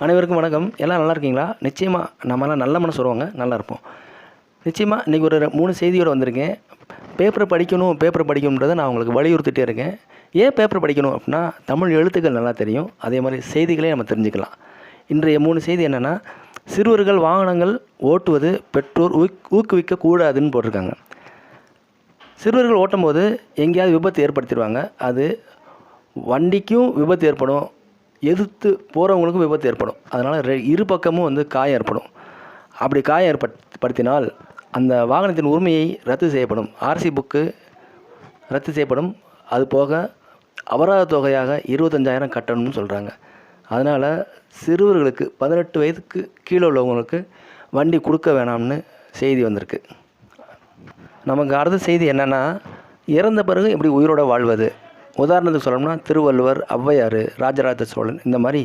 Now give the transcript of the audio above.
அனைவருக்கும் வணக்கம். எல்லாம் நல்லா இருக்கீங்களா? நிச்சயமாக நம்மலாம் நல்ல மனசு வருவாங்க, நல்லா இருப்போம். நிச்சயமாக இன்றைக்கி ஒரு 3 செய்தியோடு வந்திருக்கேன். பேப்பரை படிக்கணுன்றதை நான் உங்களுக்கு வலியுறுத்திட்டே இருக்கேன். ஏன் பேப்பர் படிக்கணும் அப்படின்னா, தமிழ் எழுத்துக்கள் நல்லா தெரியும், அதே மாதிரி செய்திகளே நம்ம தெரிஞ்சுக்கலாம். இன்றைய 3 செய்தி என்னென்னா, சிறுவர்கள் வாகனங்கள் ஓட்டுவது பெற்றோர் ஊக்குவிக்கக்கூடாதுன்னு போட்டிருக்காங்க. சிறுவர்கள் ஓட்டும்போது எங்கேயாவது விபத்து ஏற்படுத்திடுவாங்க. அது வண்டிக்கும் விபத்து ஏற்படும், எதிர்த்து போகிறவங்களுக்கும் விபத்து ஏற்படும். அதனால் இரு பக்கமும் காயம் ஏற்படும். அப்படி காயம் ஏற்படுத்தினால் அந்த வாகனத்தின் உரிமையை ரத்து செய்யப்படும். ஆர்சி புக்கு ரத்து செய்யப்படும். அது போக அபராத தொகையாக 25,000 கட்டணும்னு சொல்கிறாங்க. அதனால் சிறுவர்களுக்கு 18 வயதுக்கு கீழே உள்ளவங்களுக்கு வண்டி கொடுக்க வேணாம்னு செய்தி வந்திருக்கு. நமக்கு அடுத்த செய்தி என்னென்னா, இறந்த பிறகு எப்படி உயிரோடு வாழ்வது. உதாரணத்துக்கு சொல்லணும்னா, திருவள்ளுவர், ஔவையார், ராஜராஜ சோழன் இந்த மாதிரி